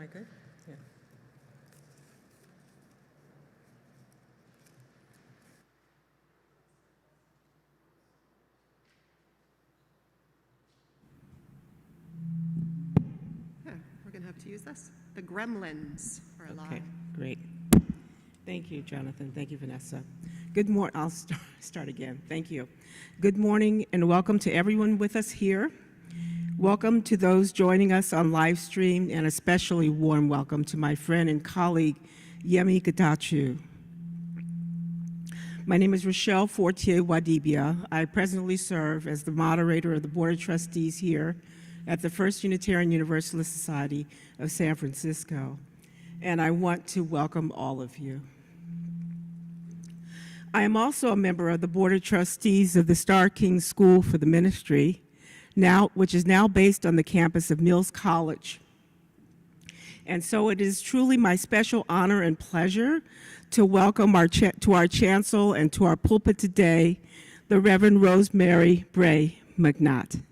I good? Yeah. Yeah, we're going to have to use this. The gremlins are alive. Okay, great. Thank you, Jonathan. Thank you, Vanessa. Good morning. I'll start again. Thank you. Good morning and welcome to everyone with us here. Welcome to those joining us on Livestream, and especially warm welcome to my friend and colleague, Yemi Getachew. My name is Rochelle Fortier-Nwadibia. I presently serve as the moderator of the Board of Trustees here at the First Unitarian Universalist Society of San Francisco, and I want to welcome all of you. I am also a member of the Board of Trustees of the Starr King School for the Ministry, which is now based on the campus of Mills College. And so it is truly my special honor and pleasure to welcome to our chancel and to our pulpit today, the Reverend Rosemary Bray McNatt.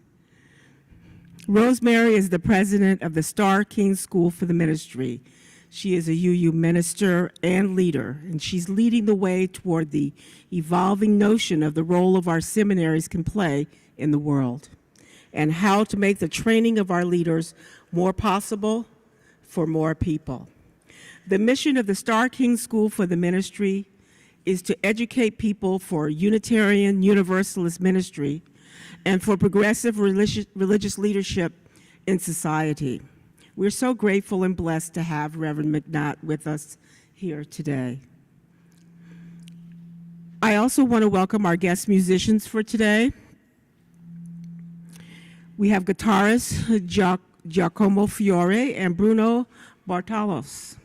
Rosemary is the president of the Starr King School for the Ministry. She is a UU minister and leader, and she's leading the way toward the evolving notion of the role of our seminaries can play in the world, and how to make the training of our leaders more possible for more people. The mission of the Starr King School for the Ministry is to educate people for Unitarian Universalist ministry and for progressive religious leadership in society. We're so grateful and blessed to have Reverend McNatt with us here today. I also want to welcome our guest musicians for today. We have guitarist Giacomo Fiore and Bruno Bartalos.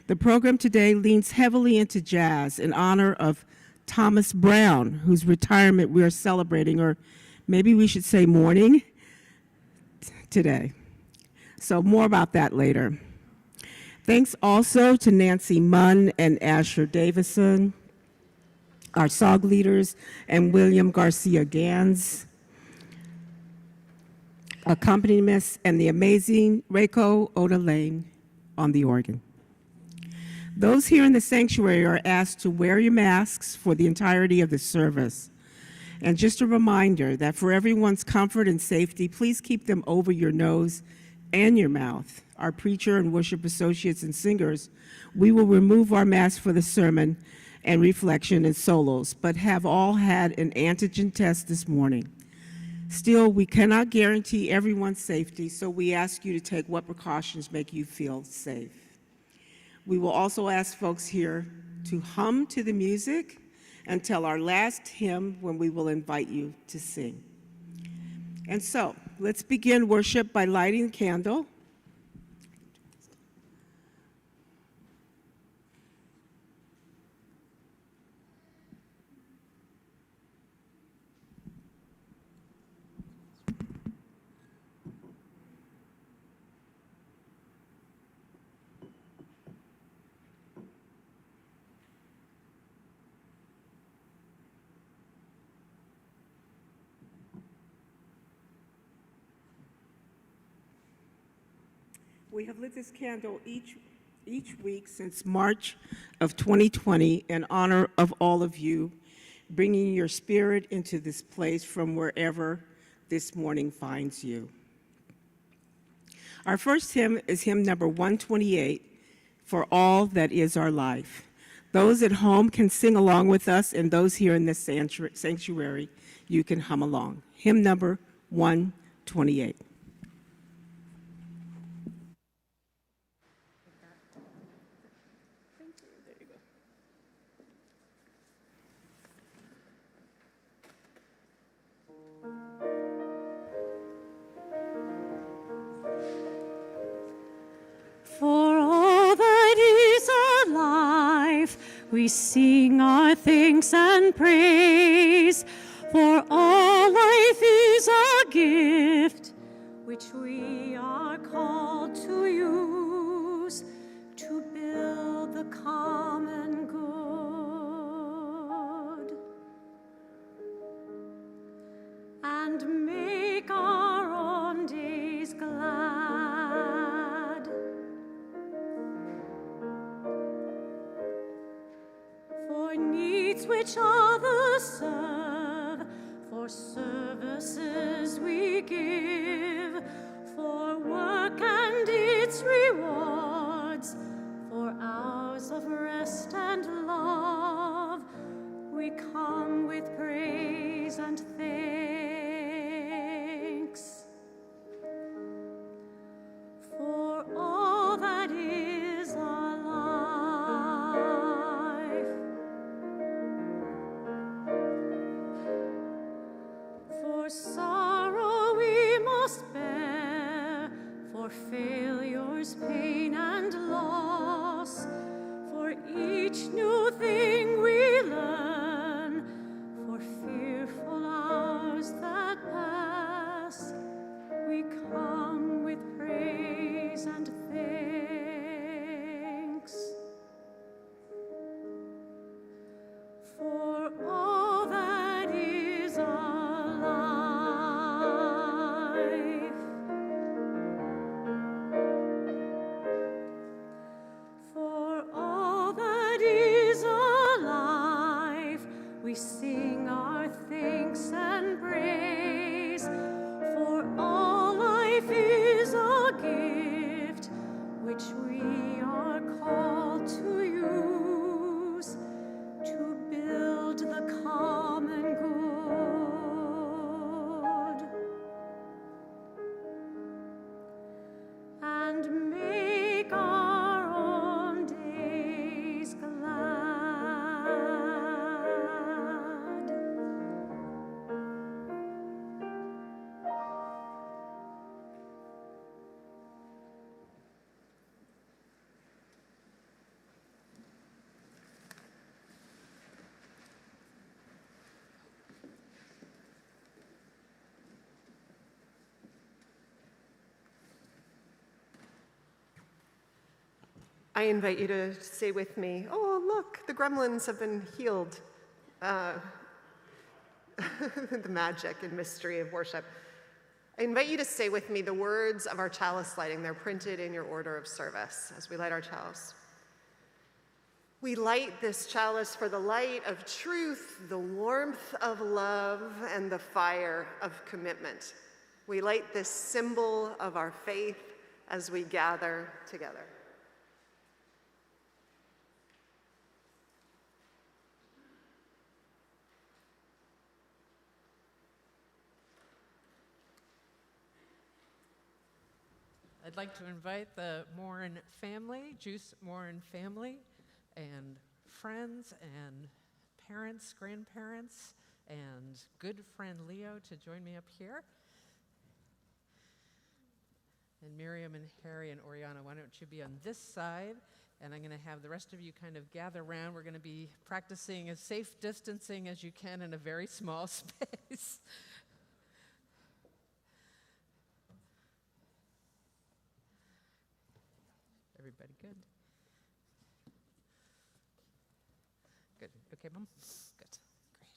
The program today leans heavily into jazz in honor of Thomas Brown, whose retirement we are celebrating, or maybe we should say mourning, today. So more about that later. Thanks also to Nancy Munn and Asher Davison, our Songleaders, and William Garcia Ganz, accompanist, and the amazing Reiko Lane on the organ. Those here in the sanctuary are asked to wear your masks for the entirety of the service. And just a reminder that for everyone's comfort and safety, please keep them over your nose and your mouth. Our preacher and worship associates and singers, we will remove our masks for the sermon and reflection and solos, but have all had an antigen test this morning. Still, we cannot guarantee everyone's safety, so we ask you to take what precautions make you feel safe. We will also ask folks here to hum to the music until our last hymn, when we will invite you to sing. And so, let's begin worship by lighting a candle. We have lit this candle each week since March of 2020 in honor of all of you, bringing your spirit into this place from wherever this morning finds you. Our first hymn is hymn number 128, For All That Is Our Life. Those at home can sing along with us, and those here in this sanctuary, you can hum along. Hymn number 128. For all that is our life, we sing our thanks and praise. For all life is a gift, which we are called to use to build the common good and make our own days glad. needs which others serve, for services we give, for work and its rewards, for hours of rest and love, we come with praise and thanks. For all that is our life, for sorrow we must bear, for failures, pain, and loss, for each new thing we learn, for fearful hours that pass, we come with praise and thanks. For all that is our life, for all that is our life, we sing our thanks and praise. For all life is a gift which we are called to use to build the common good and make our own days glad. I invite you to say with me, oh, look, the gremlins have been healed. The magic and mystery of worship. I invite you to say with me the words of our chalice lighting. They're printed in your order of service as we light our chalice. We light this chalice for the light of truth, the warmth of love, and the fire of commitment. We light this symbol of our faith as we gather together. I'd like to invite the Morin family, Juice Morin family, and friends and parents, grandparents, and good friend Leo to join me up here. And Miriam and Harry and Oriana, why don't you be on this side? And I'm going to have the rest of you kind of gather around. We're going to be practicing as safe distancing as you can in a very small space. Everybody good? Good. Okay, Mom? Good. Great.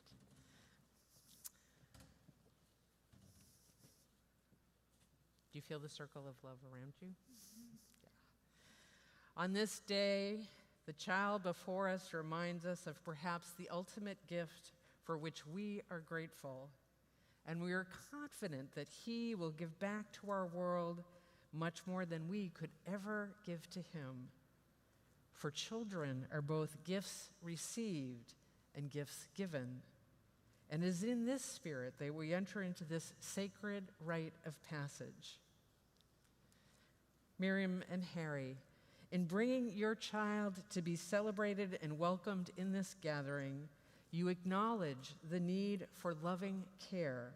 Do you feel the circle of love around you? Yeah. On this day, the child before us reminds us of perhaps the ultimate gift for which we are grateful, and we are confident that he will give back to our world much more than we could ever give to him. For children are both gifts received and gifts given. And it is in this spirit that we enter into this sacred rite of passage. Miriam and Harry, in bringing your child to be celebrated and welcomed in this gathering, you acknowledge the need for loving care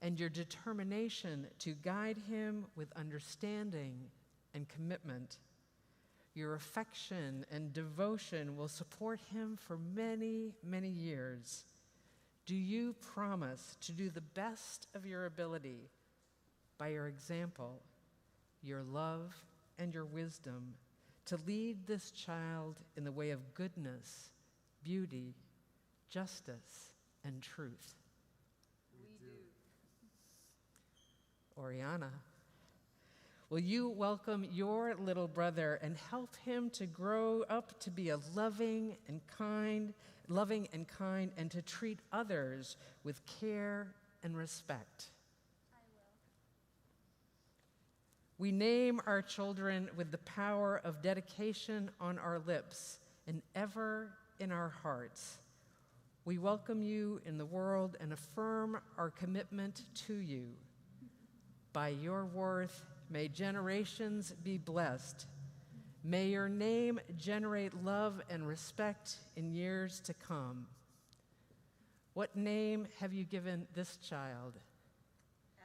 and your determination to guide him with understanding and commitment. Your affection and devotion will support him for many, many years. Do you promise to do the best of your ability by your example, your love, and your wisdom to lead this child in the way of goodness, beauty, justice, and truth? Oriana, will you welcome your little brother and help him to grow up to be a loving and kind loving and kind, and to treat others with care and respect. We name our children with the power of dedication on our lips and ever in our hearts. We welcome you in the world and affirm our commitment to you. By your worth, may generations be blessed. May your name generate love and respect in years to come. What name have you given this child?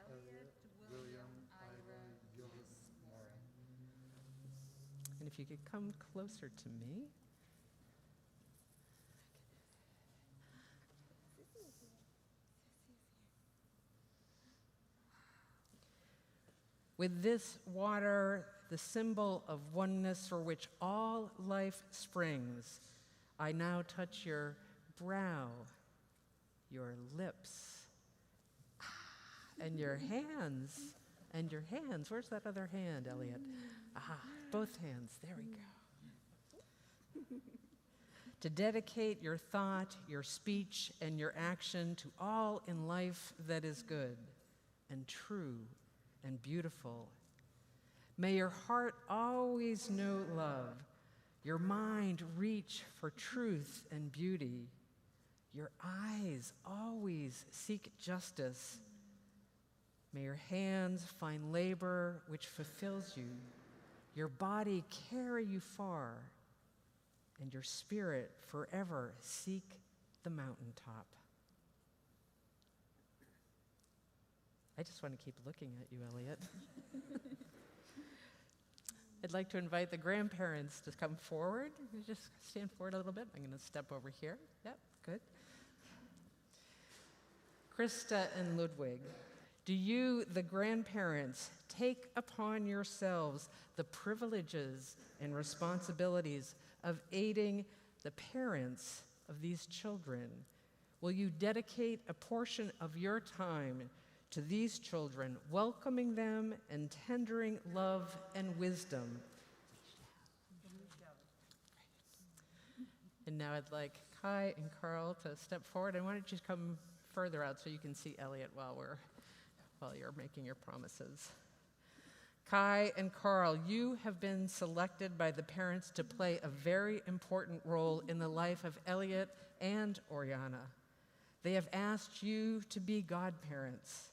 Eliot, William, Ira, Eunice, Warren. And if you could come closer to me. With this water, the symbol of oneness for which all life springs, I now touch your brow, your lips, and your hands. And your hands. Where's that other hand, Eliot? Both hands. There we go. To dedicate your thought, your speech, and your action to all in life that is good and true and beautiful. May your heart always know love, your mind reach for truth and beauty, your eyes always seek justice. May your hands find labor which fulfills you, your body carry you far, and your spirit forever seek the mountaintop. I just want to keep looking at you, Eliot. I'd like to invite the grandparents to come forward. You just stand forward a little bit. I'm going to step over here. Yep, good. Krista and Ludwig, do you, the grandparents, take upon yourselves the privileges and responsibilities of aiding the parents of these children? Will you dedicate a portion of your time to these children, welcoming them and tendering love and wisdom? And now I'd like Kai and Carl to step forward. And why don't you come further out so you can see Eliot while you're making your promises. Kai and Carl, you have been selected by the parents to play a very important role in the life of Eliot and Oriana. They have asked you to be godparents.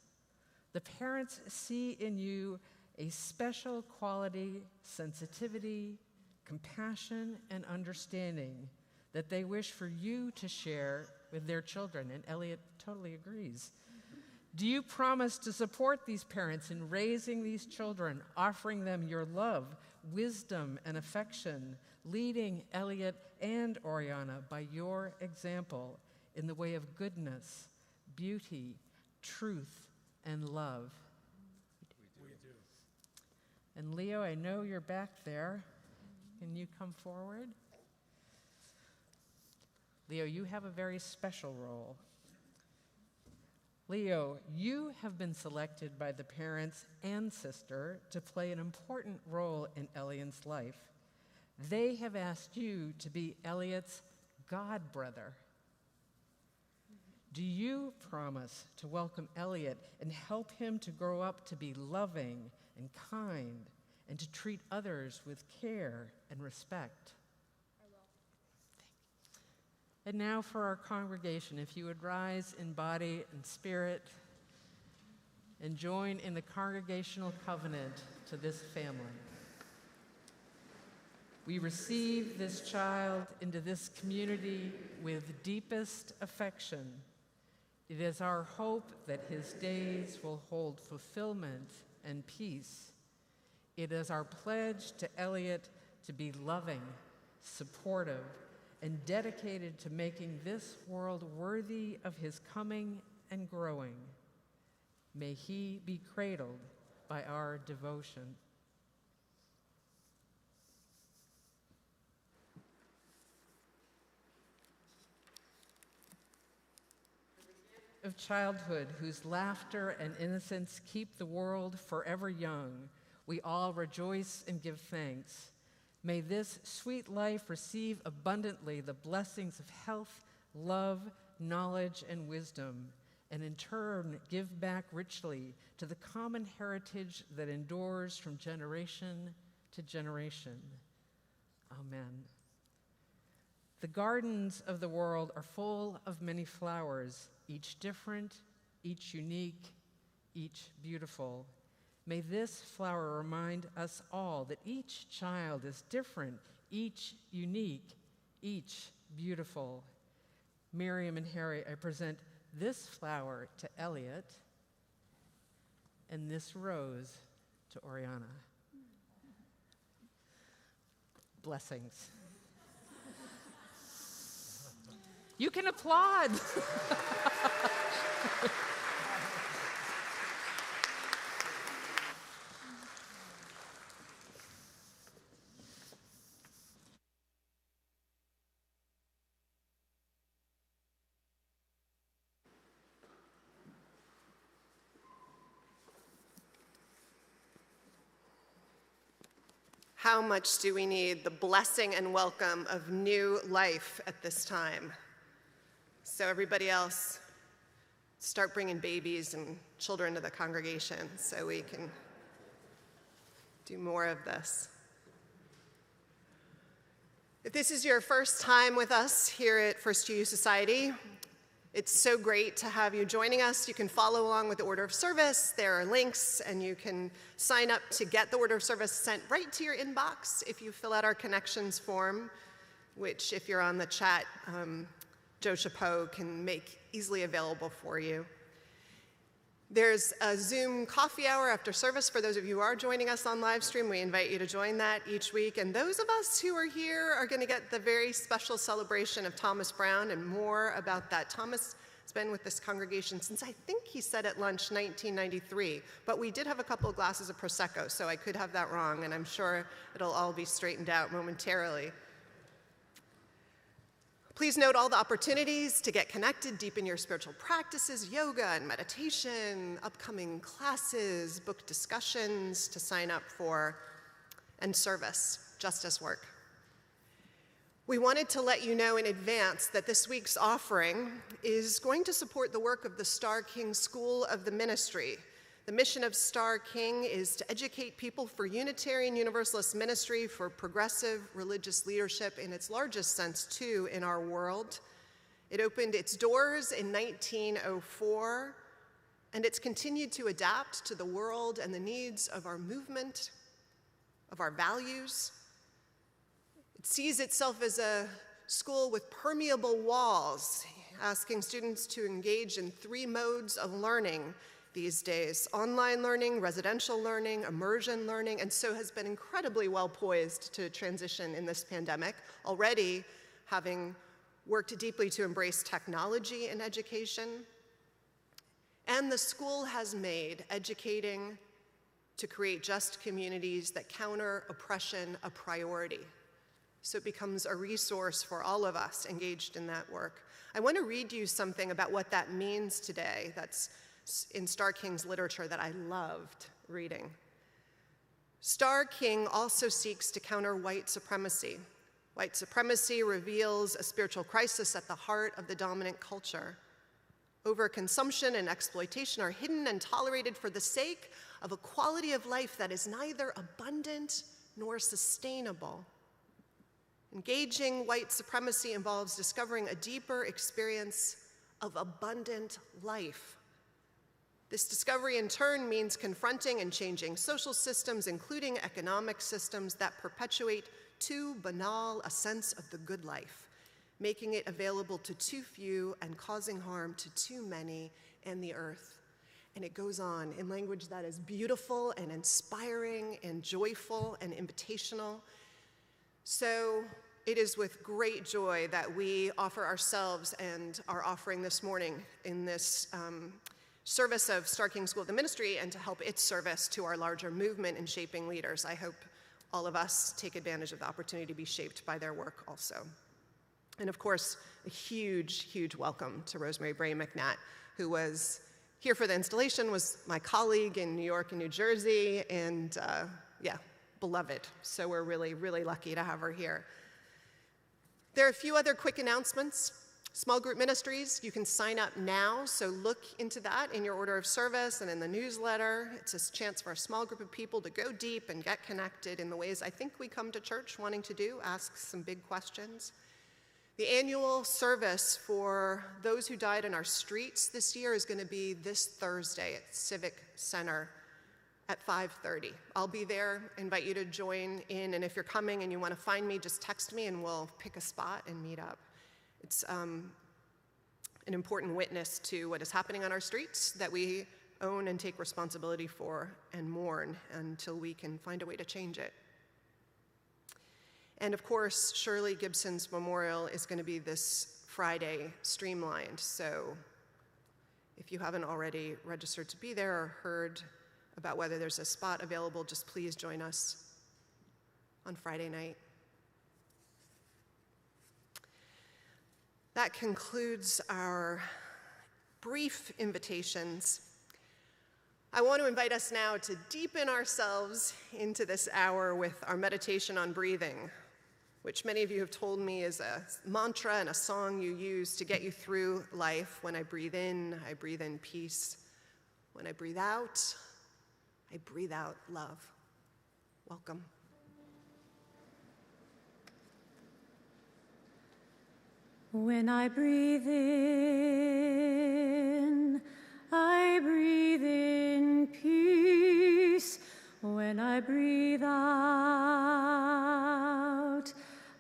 The parents see in you a special quality, sensitivity, compassion, and understanding that they wish for you to share with their children, and Eliot totally agrees. Do you promise to support these parents in raising these children, offering them your love, wisdom, and affection, leading Eliot and Oriana by your example in the way of goodness, beauty, truth, and love? We do. And Leo, I know you're back there. Can you come forward? Leo, you have a very special role. Leo, you have been selected by the parents and sister to play an important role in Eliot's life. They have asked you to be Eliot's godbrother. Do you promise to welcome Eliot and help him to grow up to be loving and kind and to treat others with care and respect? And now for our congregation, if you would rise in body and spirit and join in the Congregational Covenant to this family. We receive this child into this community with deepest affection. It is our hope that his days will hold fulfillment and peace. It is our pledge to Eliot to be loving, supportive, and dedicated to making this world worthy of his coming and growing. May he be cradled by our devotion. Of childhood, whose laughter and innocence keep the world forever young, we all rejoice and give thanks. May this sweet life receive abundantly the blessings of health, love, knowledge, and wisdom, and in turn give back richly to the common heritage that endures from generation to generation. Amen. The gardens of the world are full of many flowers, each different, each unique, each beautiful. May this flower remind us all that each child is different, each unique, each beautiful. Miriam and Harry, I present this flower to Eliot and this rose to Oriana. Blessings. You can applaud. How much do we need the blessing and welcome of new life at this time? So everybody else, start bringing babies and children to the congregation so we can do more of this. If this is your first time with us here at First UU Society, it's so great to have you joining us. You can follow along with the order of service. There are links, and you can sign up to get the order of service sent right to your inbox if you fill out our connections form, which if you're on the chat, Joe Chapeau can make easily available for you. There's a Zoom coffee hour after service for those of you who are joining us on Livestream. We invite you to join that each week. And those of us who are here are going to get the very special celebration of Thomas Brown and more about that. Thomas has been with this congregation since I think he said at lunch 1993. But we did have a couple of glasses of Prosecco, so I could have that wrong. And I'm sure it'll all be straightened out momentarily. Please note all the opportunities to get connected, deepen your spiritual practices, yoga and meditation, upcoming classes, book discussions to sign up for, and service, justice work. We wanted to let you know in advance that this week's offering is going to support the work of the Starr King School of the Ministry. The mission of Starr King is to educate people for Unitarian Universalist ministry, for progressive religious leadership in its largest sense, too, in our world. It opened its doors in 1904, and it's continued to adapt to the world and the needs of our movement, of our values. It sees itself as a school with permeable walls, asking students to engage in 3 modes of learning these days: online learning, residential learning, immersion learning, and so has been incredibly well poised to transition in this pandemic, already having worked deeply to embrace technology in education. And the school has made educating to create just communities that counter oppression a priority. So it becomes a resource for all of us engaged in that work. I want to read you something about what that means today. That's in Starr King's literature that I loved reading. Starr King also seeks to counter white supremacy. White supremacy reveals a spiritual crisis at the heart of the dominant culture. Overconsumption and exploitation are hidden and tolerated for the sake of a quality of life that is neither abundant nor sustainable. Engaging white supremacy involves discovering a deeper experience of abundant life. This discovery, in turn, means confronting and changing social systems, including economic systems that perpetuate too banal a sense of the good life, making it available to too few and causing harm to too many and the earth. And it goes on in language that is beautiful and inspiring and joyful and invitational. So it is with great joy that we offer ourselves and our offering this morning in this service of Starr King School of the Ministry and to help its service to our larger movement in shaping leaders. I hope all of us take advantage of the opportunity to be shaped by their work also. And of course, a huge, huge welcome to Rosemary Bray McNatt, who was here for the installation, was my colleague in New York and New Jersey, and beloved. So we're really, really lucky to have her here. There are a few other quick announcements. Small group ministries, you can sign up now, so look into that in your order of service and in the newsletter. It's a chance for a small group of people to go deep and get connected in the ways I think we come to church wanting to do, ask some big questions. The annual service for those who died in our streets this year is going to be this Thursday at Civic Center at 5:30. I'll be there, invite you to join in, and if you're coming and you want to find me, just text me and we'll pick a spot and meet up. It's an important witness to what is happening on our streets that we own and take responsibility for and mourn until we can find a way to change it. And of course, Shirley Gibson's memorial is going to be this Friday, streamlined. So if you haven't already registered to be there or heard about whether there's a spot available, just please join us on Friday night. That concludes our brief invitations. I want to invite us now to deepen ourselves into this hour with our meditation on breathing, which many of you have told me is a mantra and a song you use to get you through life. When I breathe in peace. When I breathe out love. Welcome. When I breathe in peace. When I breathe out,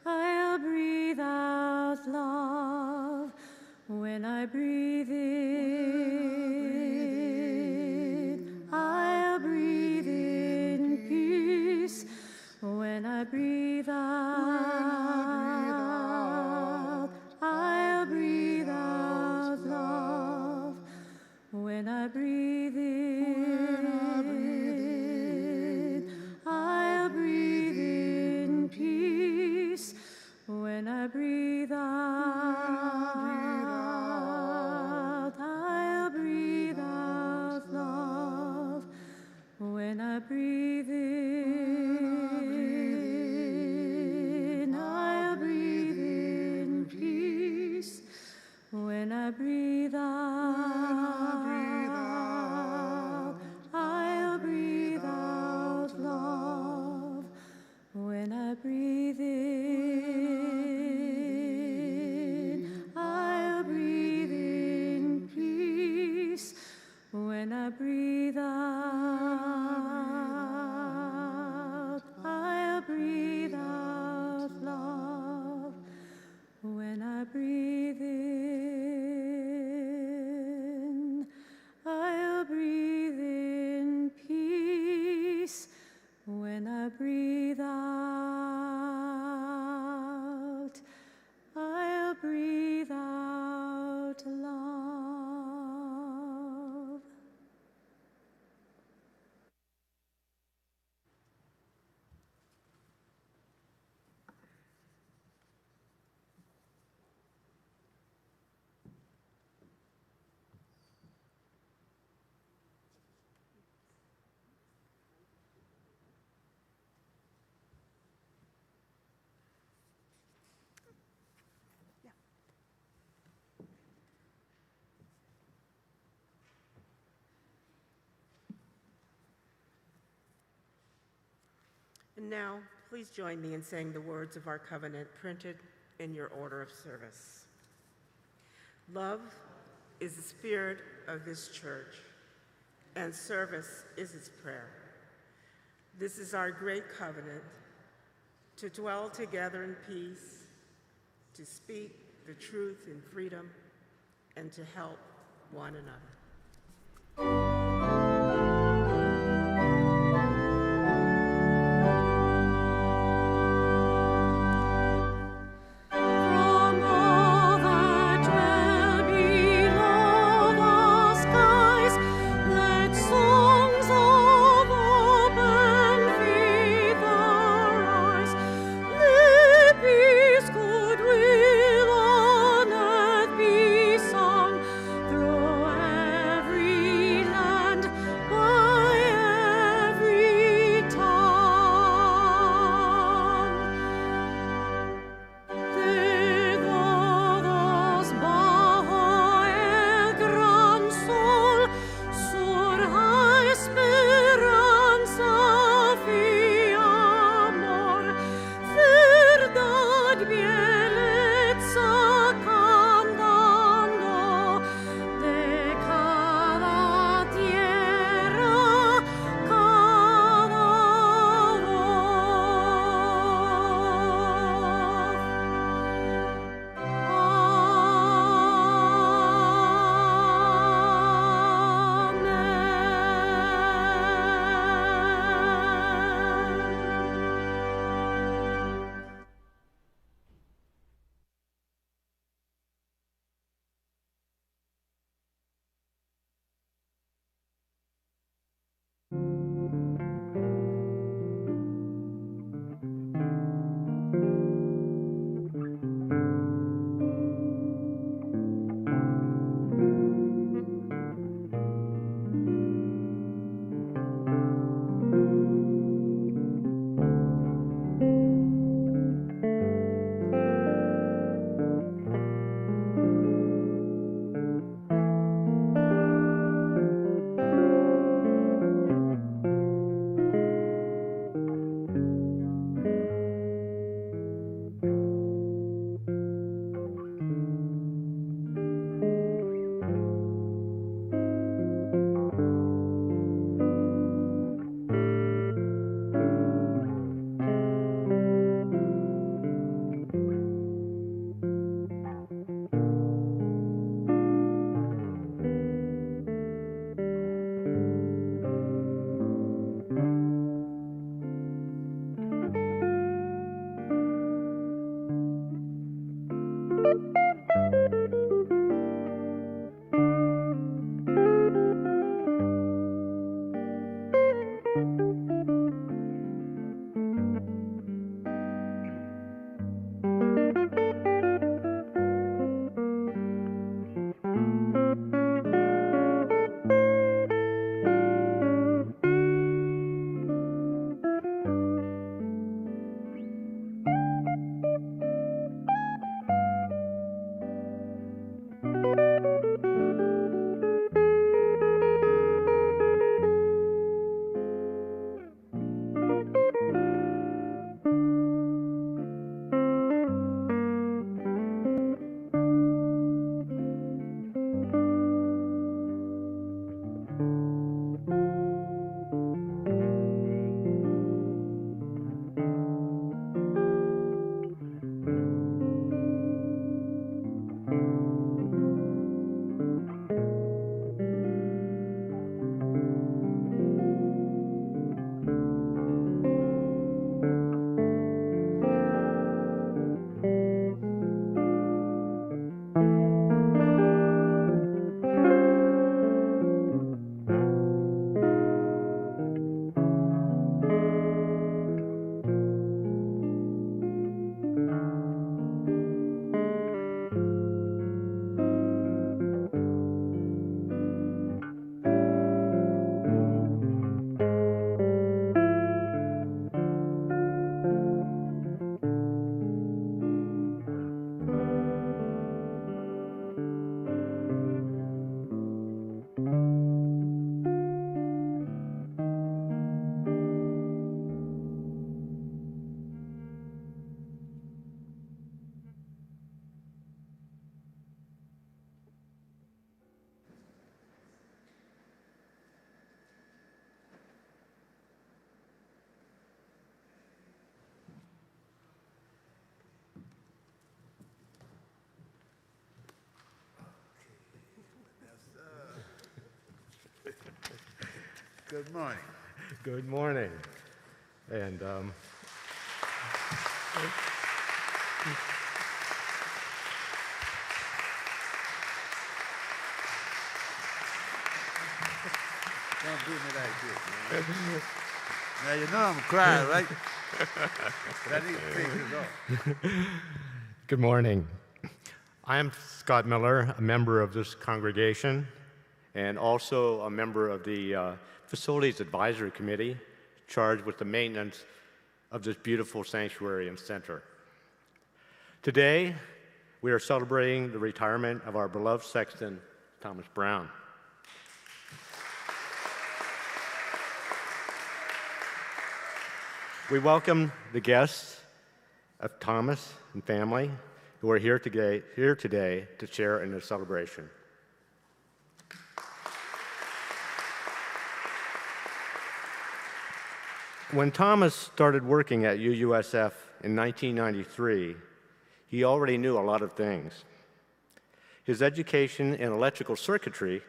I'll breathe out love. When I breathe in, I'll breathe in peace. When I breathe out, I'll breathe out love. When I breathe in, I'll breathe in peace. When I breathe out, I'll breathe out love. When I breathe in, I'll breathe in peace. When I breathe out, I'll breathe out love. When I breathe in, I'll breathe in peace. When I breathe out, I'll breathe out love. When I breathe in, I'll breathe in peace. When I breathe out, I'll breathe out love. And now, please join me in saying the words of our covenant printed in your order of service. Love is the spirit of this church, and service is its prayer. This is our great covenant, to dwell together in peace, to speak the truth in freedom, and to help one another. Through every Good morning. Good morning. And Don't do me like this, man. Now you know I'm crying, right? But I need to take this off. good morning. I am Scott Miller, a member of this congregation, and also a member of the Facilities Advisory Committee, charged with the maintenance of this beautiful sanctuary and center. Today, we are celebrating the retirement of our beloved sexton, Thomas Brown. We welcome the guests of Thomas and family who are here today to share in this celebration. When Thomas started working at UUSF in 1993, he already knew a lot of things. His education in electrical circuitry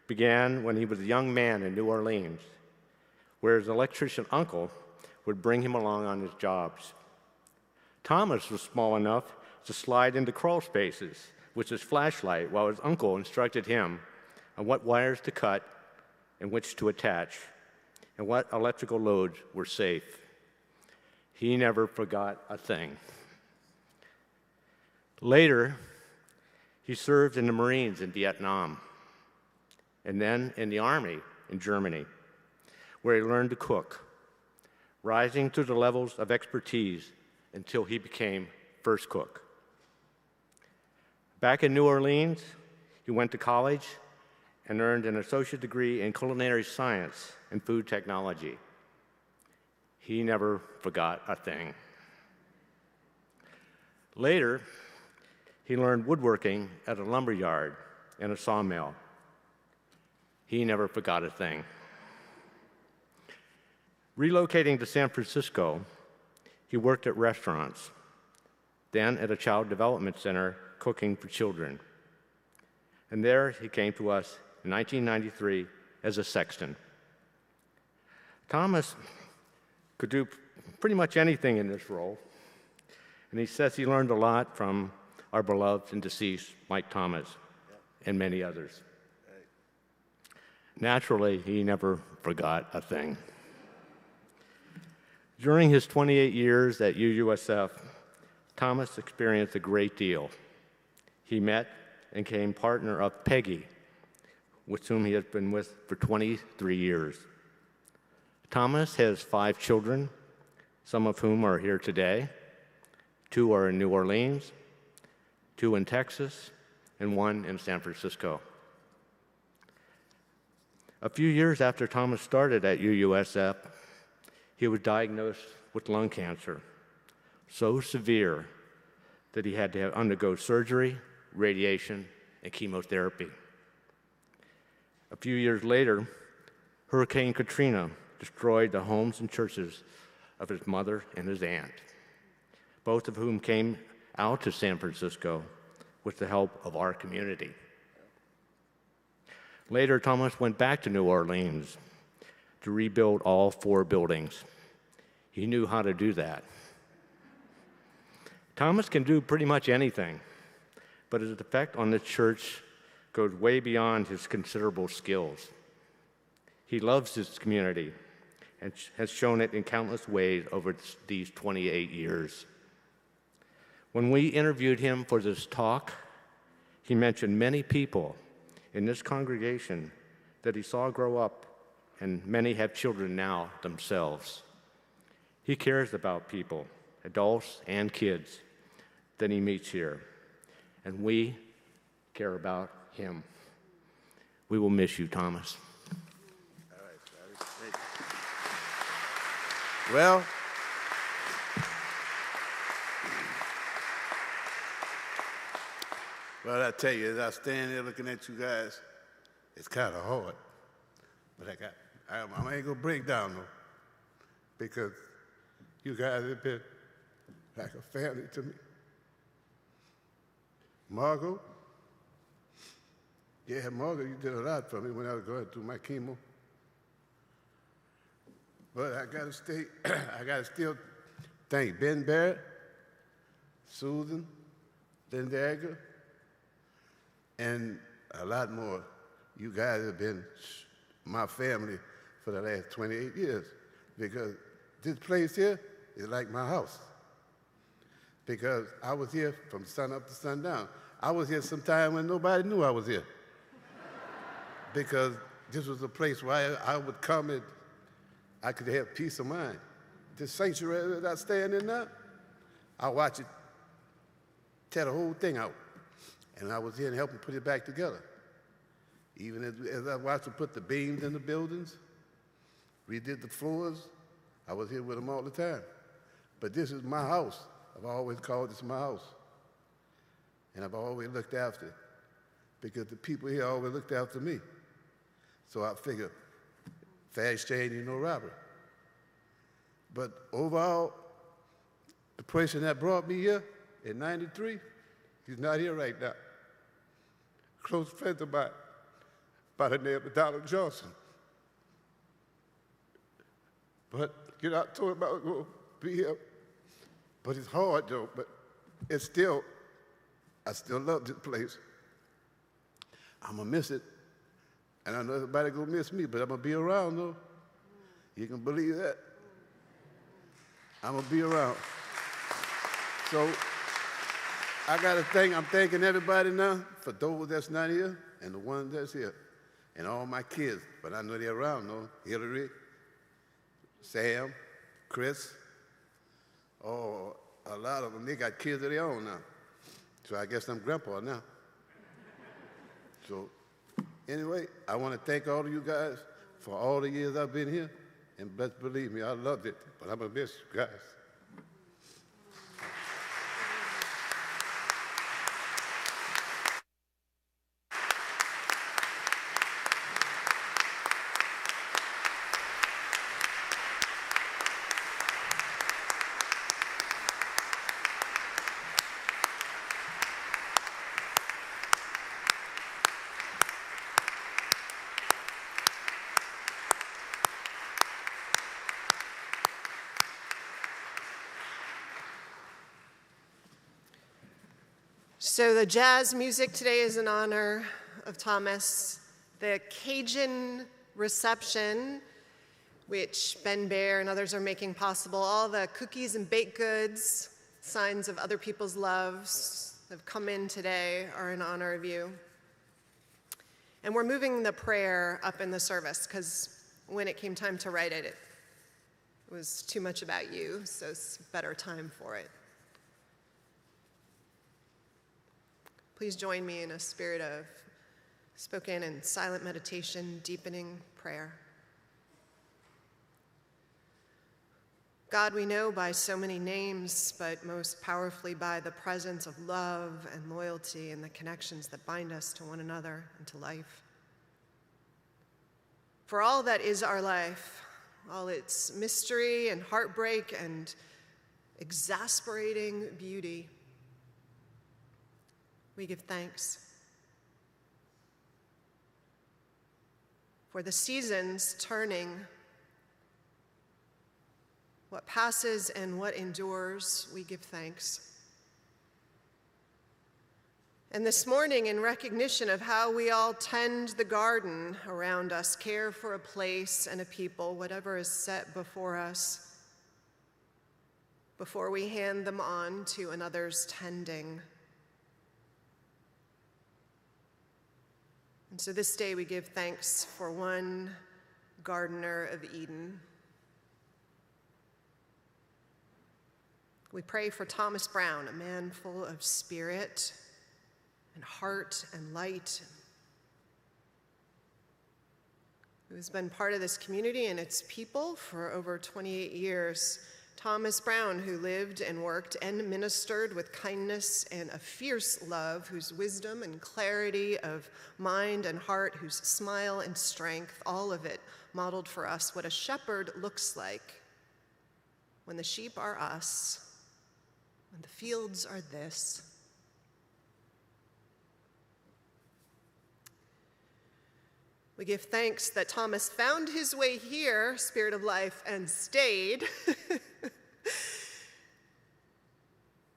began when he was a young man in New Orleans, where his electrician uncle would bring him along on his jobs. Thomas was small enough to slide into crawl spaces with his flashlight while his uncle instructed him on what wires to cut and which to attach, and what electrical loads were safe. He never forgot a thing. Later, he served in the Marines in Vietnam, and then in the Army in Germany, where he learned to cook, rising to the levels of expertise until he became first cook. Back in New Orleans, he went to college and earned an associate degree in culinary science and food technology. He never forgot a thing. Later, he learned woodworking at a lumber yard and a sawmill. He never forgot a thing. Relocating to San Francisco, he worked at restaurants, then at a child development center cooking for children. And there he came to us in 1993 as a sexton. Thomas could do pretty much anything in this role, and he says he learned a lot from our beloved and deceased Mike Thomas and many others. Naturally, he never forgot a thing. During his 28 years at UUSF, Thomas experienced a great deal. He met and became partner of Peggy, with whom he has been with for 23 years. Thomas has 5 children, some of whom are here today. 2 are in New Orleans, 2 in Texas, and 1 in San Francisco. A few years after Thomas started at UUSF, he was diagnosed with lung cancer, so severe that he had to undergo surgery, radiation, and chemotherapy. A few years later, Hurricane Katrina destroyed the homes and churches of his mother and his aunt, both of whom came out to San Francisco with the help of our community. Later, Thomas went back to New Orleans to rebuild all 4 buildings. He knew how to do that. Thomas can do pretty much anything, but his effect on the church goes way beyond his considerable skills. He loves his community and has shown it in countless ways over these 28 years. When we interviewed him for this talk, he mentioned many people in this congregation that he saw grow up, and many have children now themselves. He cares about people, adults and kids, that he meets here, and we care about him. We will miss you, Thomas. All right, thank you. Well, I tell you, as I stand there looking at you guys, it's kind of hard. But I ain't gonna break down though, because you guys have been like a family to me. Margot, you did a lot for me when I was going through my chemo. But I gotta stay, I gotta still thank Ben Barrett, Susan, Linda Edgar, and a lot more. You guys have been my family for the last 28 years, because this place here is like my house. Because I was here from sun up to sundown. I was here sometime when nobody knew I was here. Because this was a place where I would come and I could have peace of mind. This sanctuary that I stand in now, I watch it tear the whole thing out. And I was here and helping put it back together. Even as I watched them put the beams in the buildings, redid the floors, I was here with them all the time. But this is my house. I've always called this my house. And I've always looked after it, because the people here always looked after me. So I figured, fast change, no robbery. But overall, the person that brought me here in '93, he's not here right now. Close friend of mine by the name of Donald Johnson. But, you know, I told him I was going to be here. But it's hard, though. But it's still, I still love this place. I'm going to miss it. And I know everybody going to miss me, but I'm going to be around, though. You can believe that. I'm going to be around. So I got to thank, I'm thanking everybody now for those that's not here and the ones that's here. And all my kids, but I know they're around, though. Hillary, Sam, Chris. Oh, a lot of them, they got kids of their own now. So I guess I'm grandpa now. So anyway, I want to thank all of you guys for all the years I've been here. And best believe me, I loved it, but I'm going to miss you guys. So the jazz music today is in honor of Thomas. The Cajun reception, which Ben Bear and others are making possible, all the cookies and baked goods, signs of other people's loves that have come in today are in honor of you. And we're moving the prayer up in the service, because when it came time to write it, it was too much about you, so it's a better time for it. Please join me in a spirit of spoken and silent meditation, deepening prayer. God, we know by so many names, but most powerfully by the presence of love and loyalty and the connections that bind us to one another and to life. For all that is our life, all its mystery and heartbreak and exasperating beauty, we give thanks. For the seasons turning, what passes and what endures, we give thanks. And this morning, in recognition of how we all tend the garden around us, care for a place and a people, whatever is set before us, before we hand them on to another's tending. And so this day we give thanks for one gardener of Eden. We pray for Thomas Brown, a man full of spirit and heart and light, who has been part of this community and its people for over 28 years. Thomas Brown, who lived and worked and ministered with kindness and a fierce love, whose wisdom and clarity of mind and heart, whose smile and strength, all of it modeled for us what a shepherd looks like when the sheep are us, when the fields are this. We give thanks that Thomas found his way here, Spirit of Life, and stayed.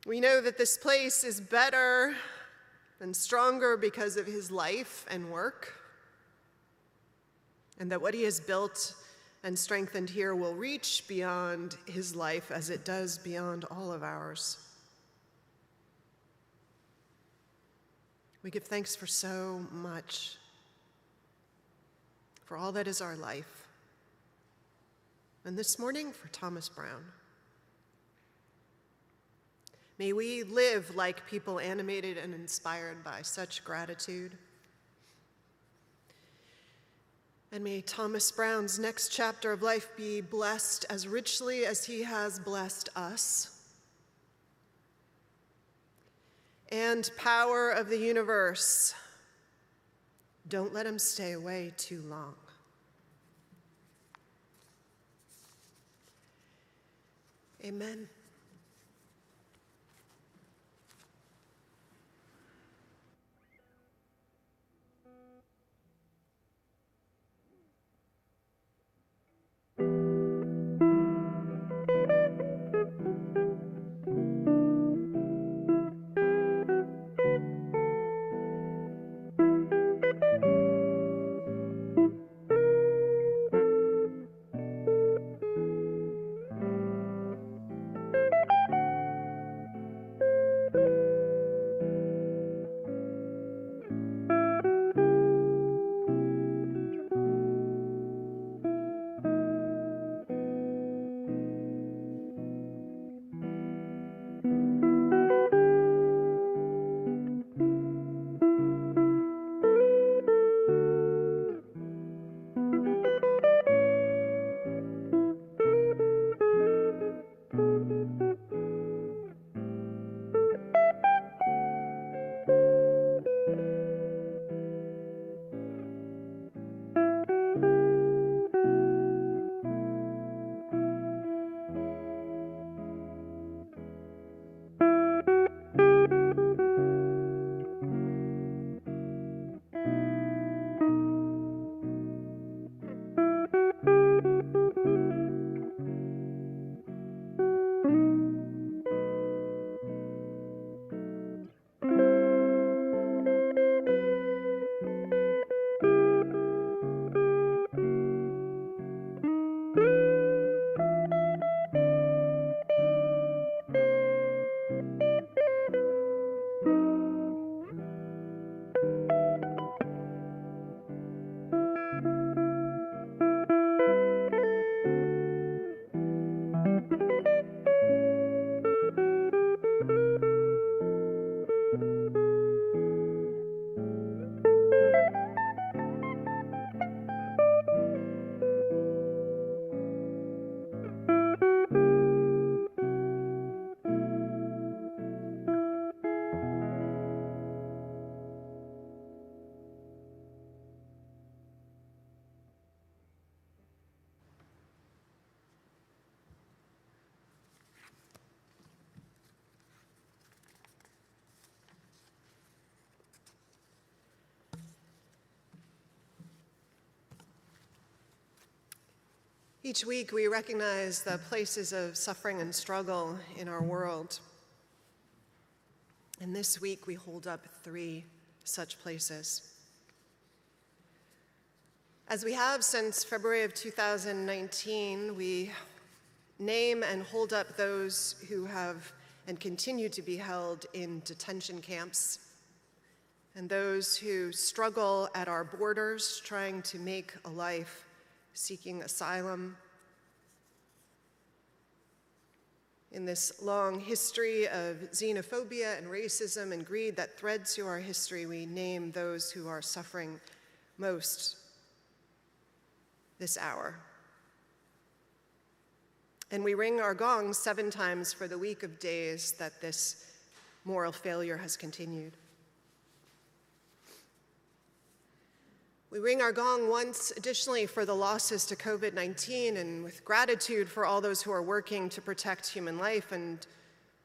We know that this place is better and stronger because of his life and work, and that what he has built and strengthened here will reach beyond his life as it does beyond all of ours. We give thanks for so much, for all that is our life, and this morning for Thomas Brown. May we live like people animated and inspired by such gratitude. And may Thomas Brown's next chapter of life be blessed as richly as he has blessed us. And power of the universe, don't let him stay away too long. Amen. Each week we recognize the places of suffering and struggle in our world. And this week we hold up 3 such places. As we have since February of 2019, we name and hold up those who have and continue to be held in detention camps, and those who struggle at our borders trying to make a life, seeking asylum. In this long history of xenophobia and racism and greed that threads through our history, we name those who are suffering most this hour. And we ring our gongs 7 times for the week of days that this moral failure has continued. We ring our gong once additionally for the losses to COVID-19 and with gratitude for all those who are working to protect human life and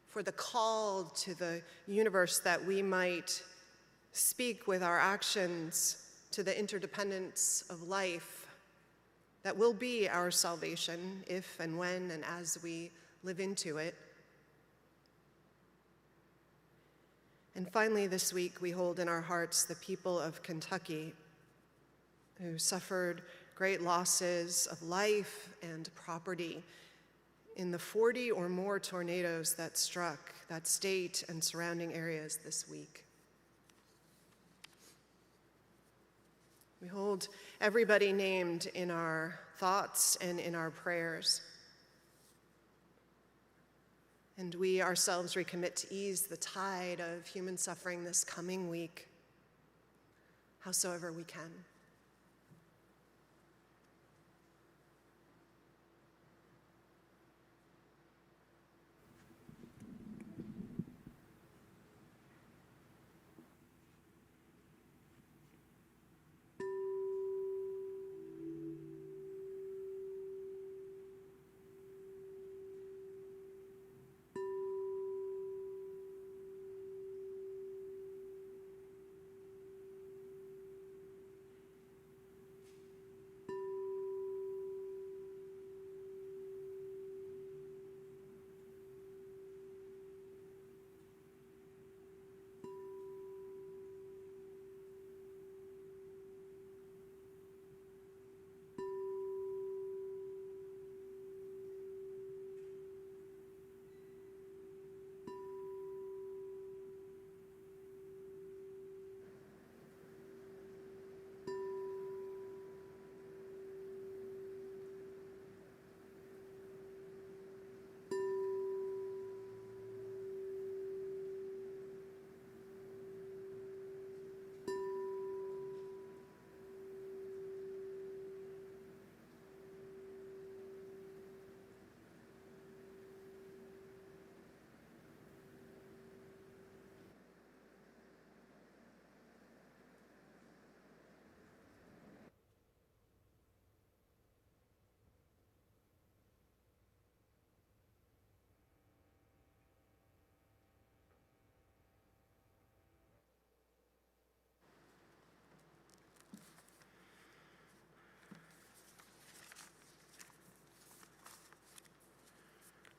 for the call to the universe that we might speak with our actions to the interdependence of life that will be our salvation if and when and as we live into it. And finally, this week, we hold in our hearts the people of Kentucky who suffered great losses of life and property in the 40 or more tornadoes that struck that state and surrounding areas this week. We hold everybody named in our thoughts and in our prayers. And we ourselves recommit to ease the tide of human suffering this coming week, howsoever we can.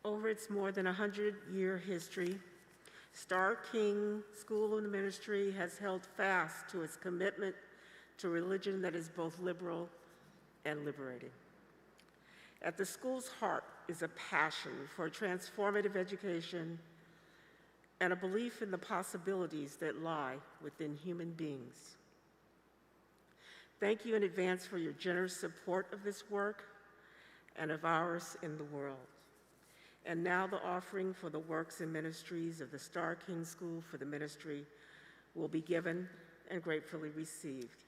Over its more than 100-year history, Starr King School of Ministry has held fast to its commitment to religion that is both liberal and liberating. At the school's heart is a passion for transformative education and a belief in the possibilities that lie within human beings. Thank you in advance for your generous support of this work and of ours in the world. And now the offering for the works and ministries of the Starr King School for the Ministry will be given and gratefully received.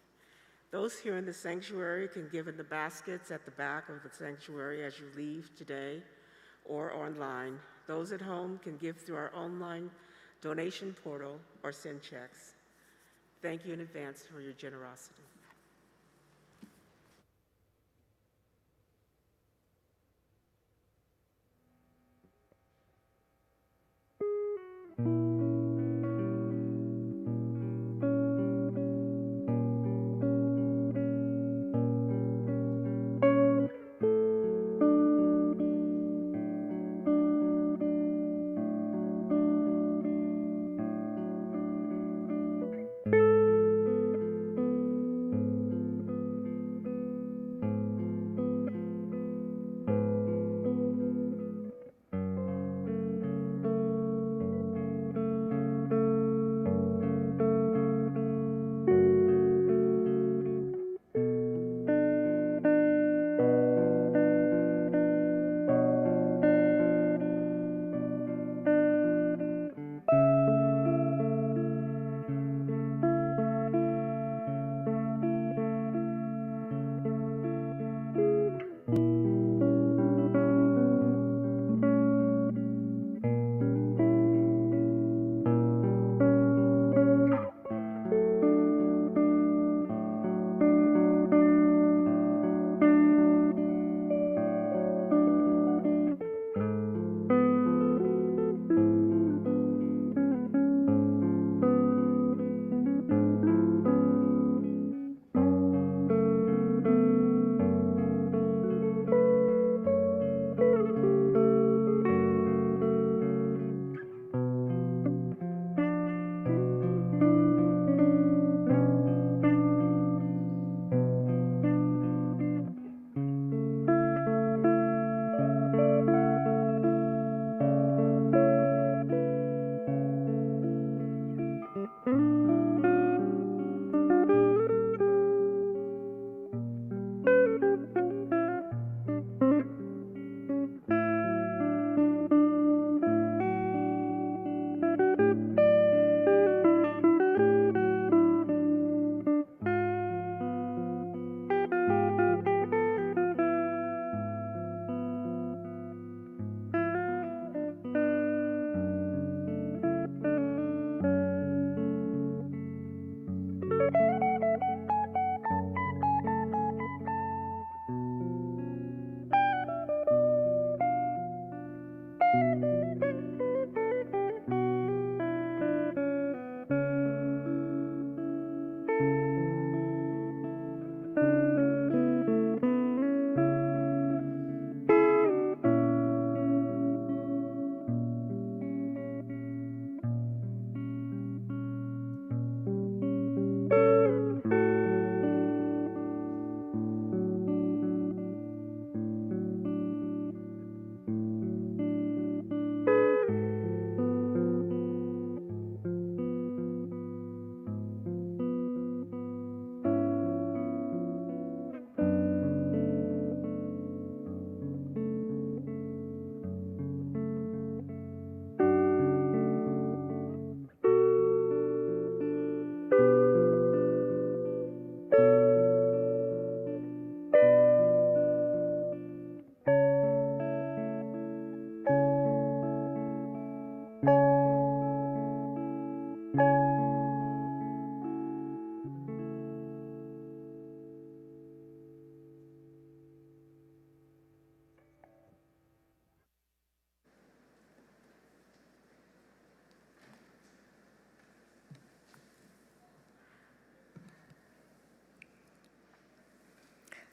Those here in the sanctuary can give in the baskets at the back of the sanctuary as you leave today or online. Those at home can give through our online donation portal or send checks. Thank you in advance for your generosity.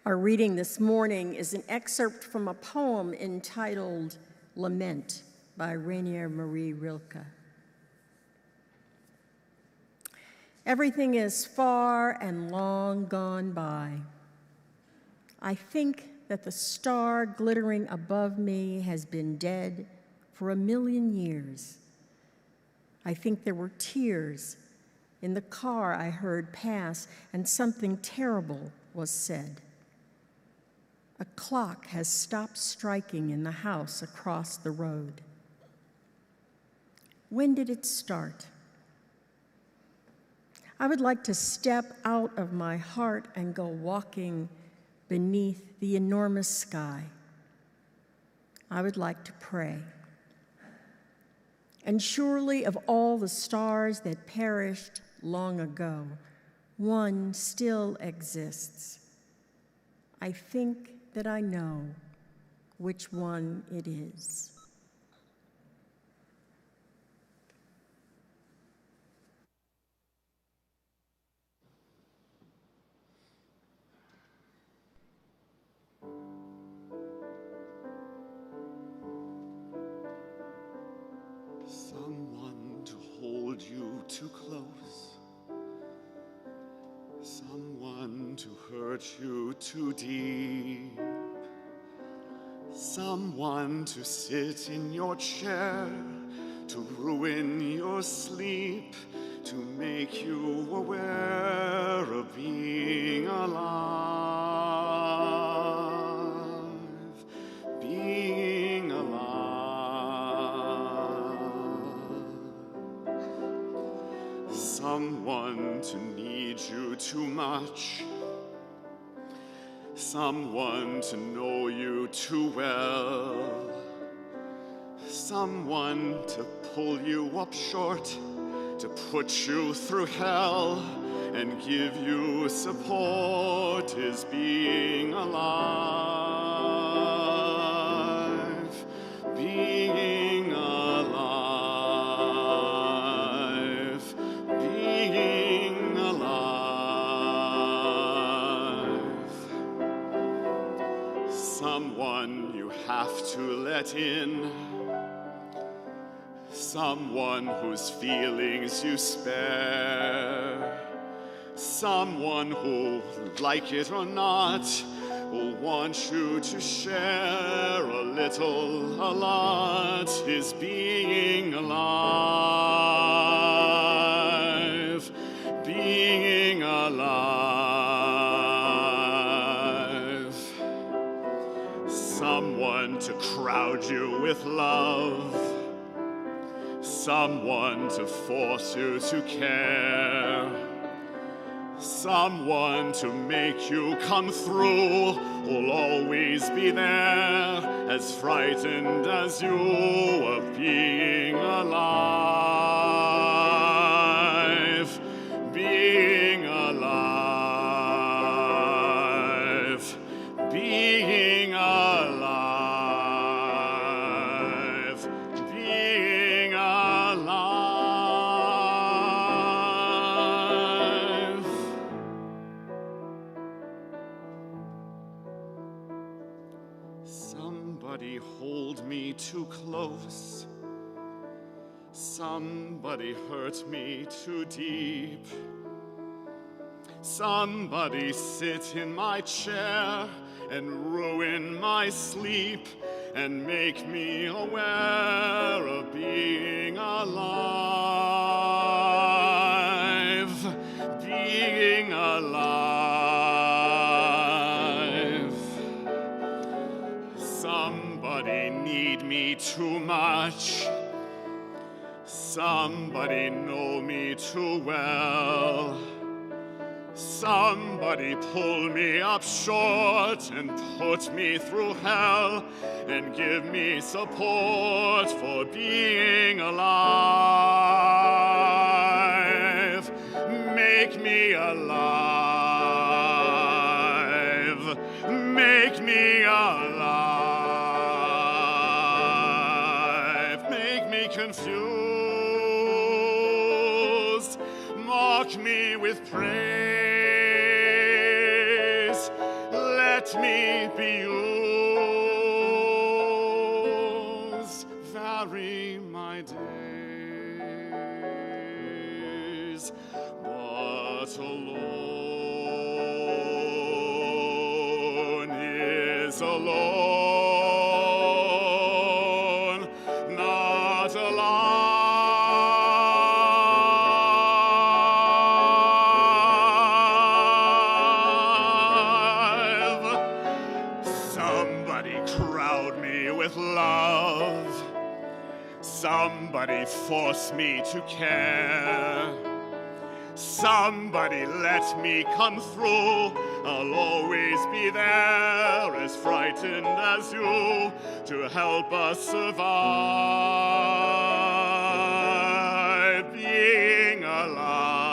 Our reading this morning is an excerpt from a poem entitled Lament by Rainier Marie Rilke. Everything is far and long gone by. I think that the star glittering above me has been dead for 1,000,000 years. I think there were tears in the car I heard pass, and something terrible was said. A clock has stopped striking in the house across the road. When did it start? I would like to step out of my heart and go walking beneath the enormous sky. I would like to pray. And surely of all the stars that perished long ago, one still exists. I think that I know which one it is. Someone to hold you too close. Someone to hurt you too deep. Someone to sit in your chair, to ruin your sleep, to make you aware of being alive, being alive. Someone to need you too much. Someone to know you too well. Someone to pull you up short, to put you through hell and give you support is being alive, being alive, being alive. Someone you have to let in. Someone whose feelings you spare. Someone who, like it or not, will want you to share a little, a lot, is being alive, being alive. Someone to crowd you with love. Someone to force you to care. Someone to make you come through, who'll always be there, as frightened as you of being alive, being alive, being alive. Somebody hold me too close. Somebody hurt me too deep. Somebody sit in my chair and ruin my sleep and make me aware of being alive, being alive. Somebody need me too much. Somebody know me too well. Somebody pull me up short and put me through hell and give me support for being alive. Make me alive. Make me alive. Make me confused. Mock me with praise. Let eyes, but alone is alone, not alive. Somebody crowd me with love. Somebody force me to care. Somebody let me come through. I'll always be there, as frightened as you, to help us survive. Being alive,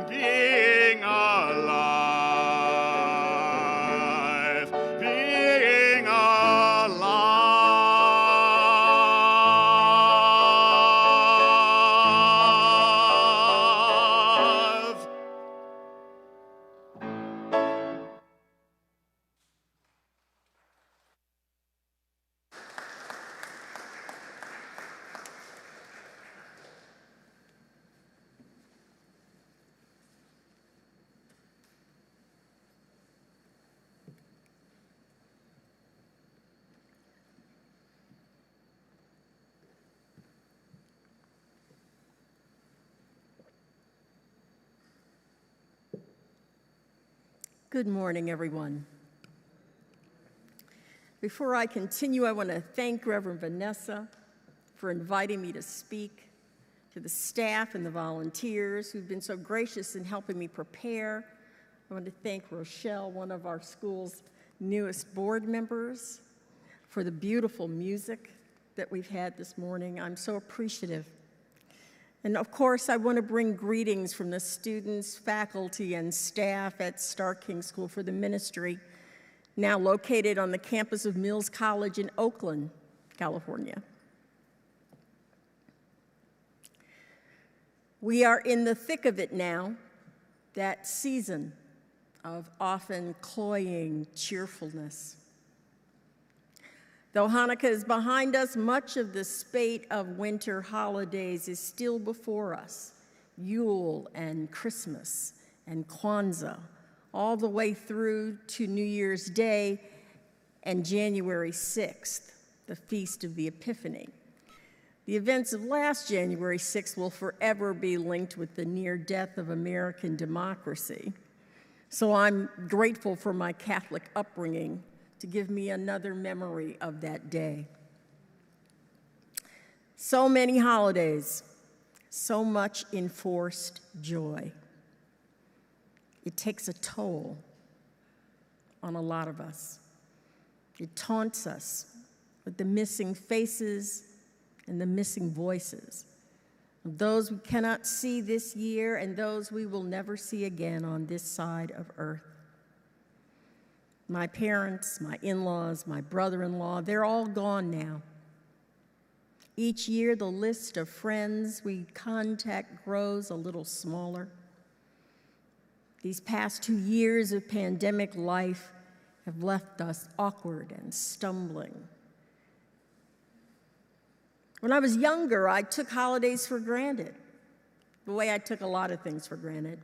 being alive, being alive. Good morning, everyone. Before I continue, I want to thank Reverend Vanessa for inviting me to speak, to the staff and the volunteers who've been so gracious in helping me prepare. I want to thank Rochelle, one of our school's newest board members, for the beautiful music that we've had this morning. I'm so appreciative. And of course, I want to bring greetings from the students, faculty, and staff at Starr King School for the Ministry, now located on the campus of Mills College in Oakland, California. We are in the thick of it now, that season of often cloying cheerfulness. Though Hanukkah is behind us, much of the spate of winter holidays is still before us. Yule and Christmas and Kwanzaa, all the way through to New Year's Day and January 6th, the Feast of the Epiphany. The events of last January 6th will forever be linked with the near death of American democracy. So I'm grateful for my Catholic upbringing to give me another memory of that day. So many holidays, so much enforced joy. It takes a toll on a lot of us. It taunts us with the missing faces and the missing voices of those we cannot see this year and those we will never see again on this side of earth. My parents, my in-laws, my brother-in-law, they're all gone now. Each year, the list of friends we contact grows a little smaller. These past 2 years of pandemic life have left us awkward and stumbling. When I was younger, I took holidays for granted, the way I took a lot of things for granted.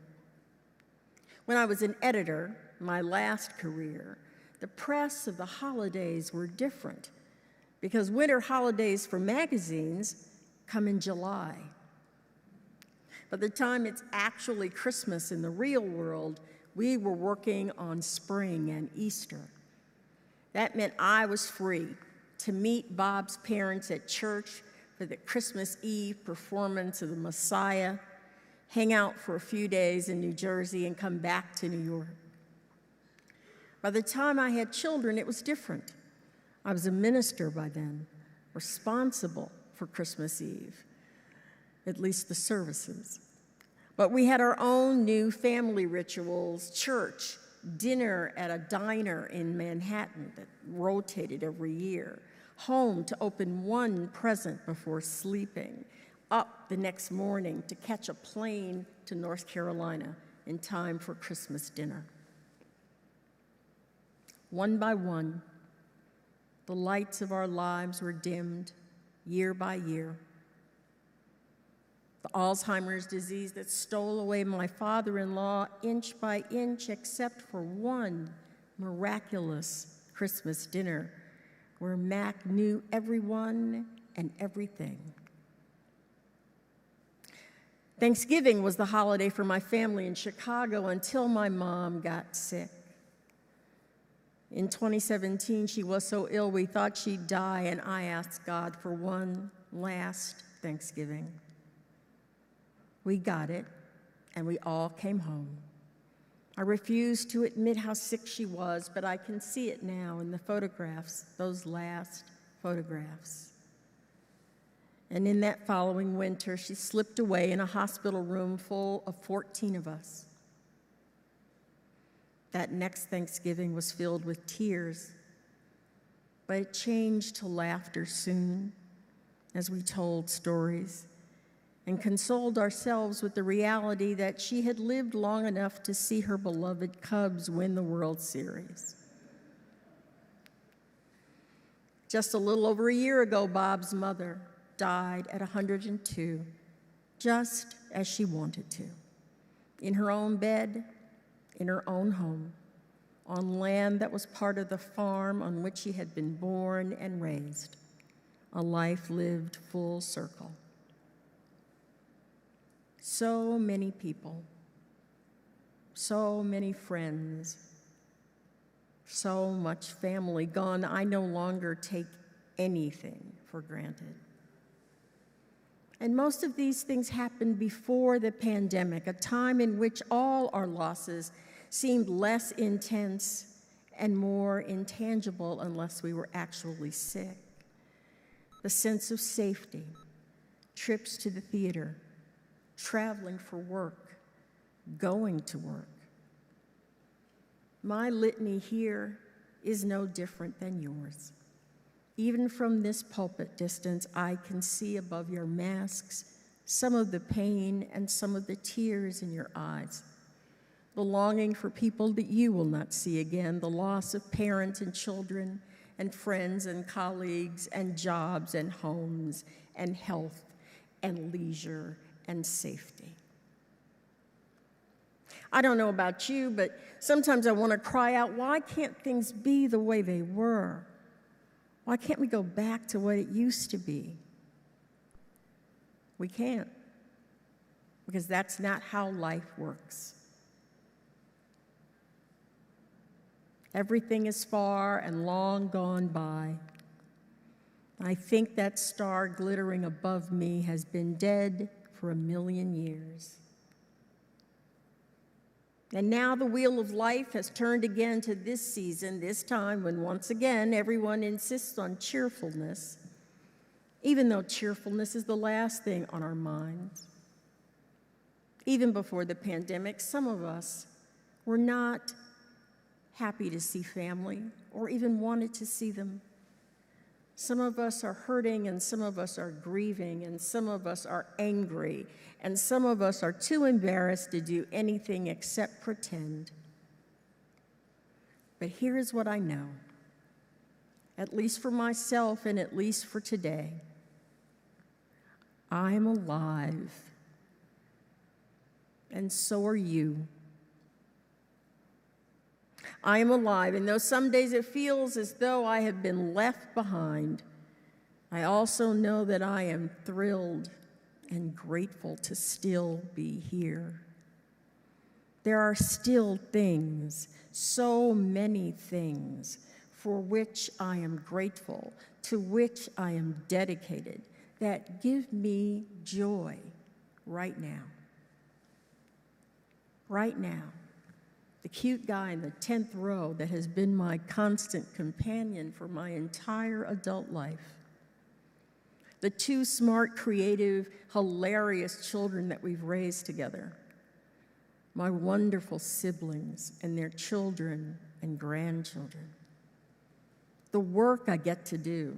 When I was an editor, my last career, the press of the holidays were different because winter holidays for magazines come in July. By the time it's actually Christmas in the real world, we were working on spring and Easter. That meant I was free to meet Bob's parents at church for the Christmas Eve performance of the Messiah, hang out for a few days in New Jersey, and come back to New York. By the time I had children, it was different. I was a minister by then, responsible for Christmas Eve, at least the services. But we had our own new family rituals, church, dinner at a diner in Manhattan that rotated every year, home to open one present before sleeping, up the next morning to catch a plane to North Carolina in time for Christmas dinner. One by one, the lights of our lives were dimmed year by year. the Alzheimer's disease that stole away my father-in-law inch by inch, except for one miraculous Christmas dinner where Mac knew everyone and everything. Thanksgiving was the holiday for my family in Chicago until my mom got sick. In 2017, she was so ill we thought she'd die, and I asked God for one last Thanksgiving. We got it, and we all came home. I refused to admit how sick she was, but I can see it now in the photographs, those last photographs. And in that following winter, she slipped away in a hospital room full of 14 of us. That next Thanksgiving was filled with tears, but it changed to laughter soon as we told stories and consoled ourselves with the reality that she had lived long enough to see her beloved Cubs win the World Series. Just a little over a year ago, Bob's mother died at 102, just as she wanted to, in her own bed, in her own home, on land that was part of the farm on which she had been born and raised, a life lived full circle. So many people, so many friends, so much family gone. I no longer take anything for granted. And most of these things happened before the pandemic, a time in which all our losses seemed less intense and more intangible unless we were actually sick. The sense of safety, trips to the theater, traveling for work, going to work. My litany here is no different than yours. Even from this pulpit distance, I can see above your masks some of the pain and some of the tears in your eyes, the longing for people that you will not see again, the loss of parents and children and friends and colleagues and jobs and homes and health and leisure and safety. I don't know about you, but sometimes I want to cry out, why can't things be the way they were? Why can't we go back to what it used to be? We can't, because that's not how life works. Everything is far and long gone by. I think that star glittering above me has been dead for 1,000,000 years. And now the wheel of life has turned again to this season, this time when once again everyone insists on cheerfulness, even though cheerfulness is the last thing on our minds. Even before the pandemic, some of us were not happy to see family or even wanted to see them. Some of us are hurting, and some of us are grieving, and some of us are angry, and some of us are too embarrassed to do anything except pretend. But here is what I know, at least for myself and at least for today. I'm alive, and so are you. I am alive, and though some days it feels as though I have been left behind, I also know that I am thrilled and grateful to still be here. There are still things, so many things, for which I am grateful, to which I am dedicated, that give me joy right now. Right now. The cute guy in the 10th row that has been my constant companion for my entire adult life. The 2 smart, creative, hilarious children that we've raised together. My wonderful siblings and their children and grandchildren. The work I get to do,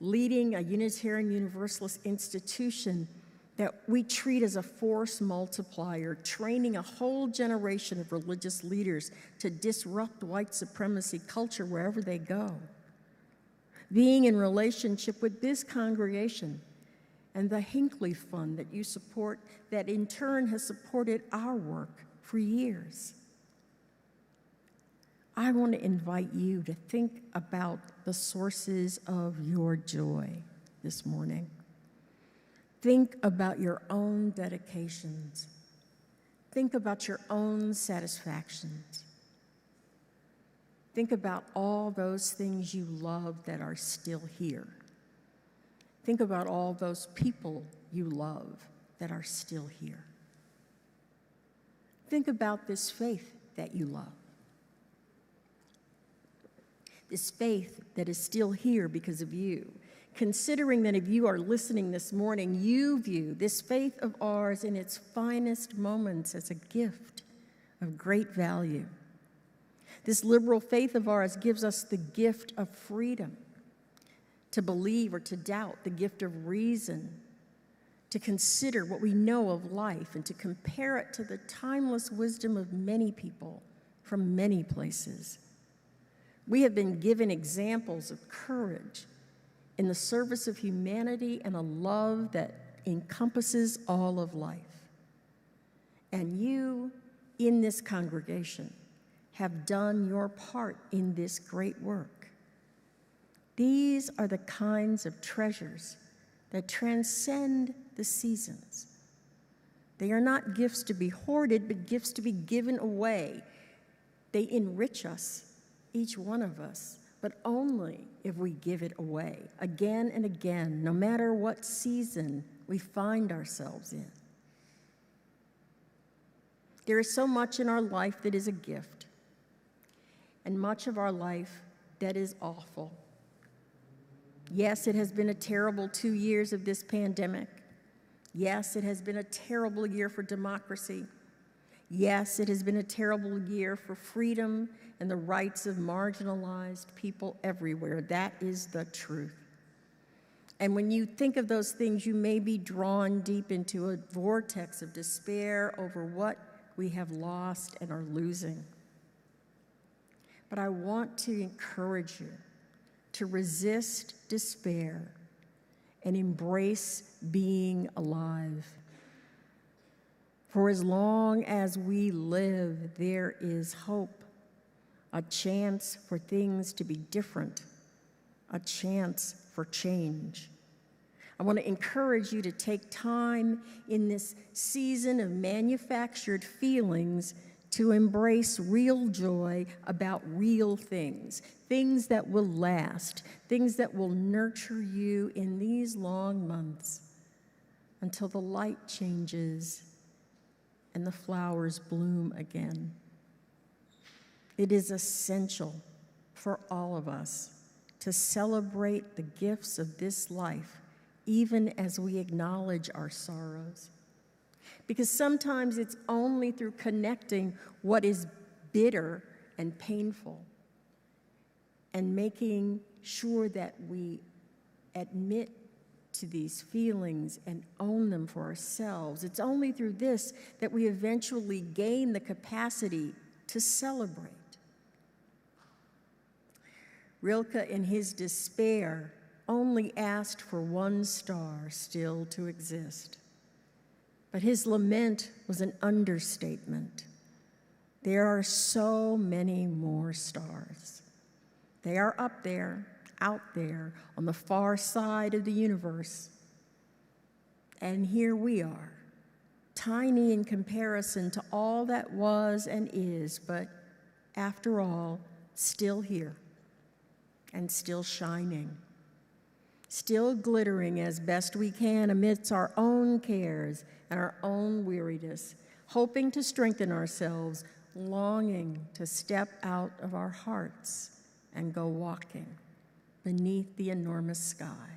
leading a Unitarian Universalist institution that we treat as a force multiplier, training a whole generation of religious leaders to disrupt white supremacy culture wherever they go. Being in relationship with this congregation and the Hinckley Fund that you support, that in turn has supported our work for years. I want to invite you to think about the sources of your joy this morning. Think about your own dedications. Think about your own satisfactions. Think about all those things you love that are still here. Think about all those people you love that are still here. Think about this faith that you love. This faith that is still here because of you. Considering that if you are listening this morning, you view this faith of ours in its finest moments as a gift of great value. This liberal faith of ours gives us the gift of freedom to believe or to doubt, the gift of reason, to consider what we know of life and to compare it to the timeless wisdom of many people from many places. We have been given examples of courage in the service of humanity and a love that encompasses all of life. And you, in this congregation, have done your part in this great work. These are the kinds of treasures that transcend the seasons. They are not gifts to be hoarded, but gifts to be given away. They enrich us, each one of us, but only if we give it away again and again, no matter what season we find ourselves in. There is so much in our life that is a gift, and much of our life that is awful. Yes, it has been a terrible 2 years of this pandemic. Yes, it has been a terrible year for democracy. Yes, it has been a terrible year for freedom and the rights of marginalized people everywhere. That is the truth. And when you think of those things, you may be drawn deep into a vortex of despair over what we have lost and are losing. But I want to encourage you to resist despair and embrace being alive. For as long as we live, there is hope, a chance for things to be different, a chance for change. I want to encourage you to take time in this season of manufactured feelings to embrace real joy about real things, things that will last, things that will nurture you in these long months until the light changes and the flowers bloom again. It is essential for all of us to celebrate the gifts of this life, even as we acknowledge our sorrows. Because sometimes it's only through connecting what is bitter and painful and making sure that we admit to these feelings and own them for ourselves. It's only through this that we eventually gain the capacity to celebrate. Rilke, in his despair, only asked for one star still to exist. But his lament was an understatement. There are so many more stars. They are up there, out there, on the far side of the universe. And here we are, tiny in comparison to all that was and is, but after all, still here and still shining, still glittering as best we can amidst our own cares and our own weariness, hoping to strengthen ourselves, longing to step out of our hearts and go walking beneath the enormous sky.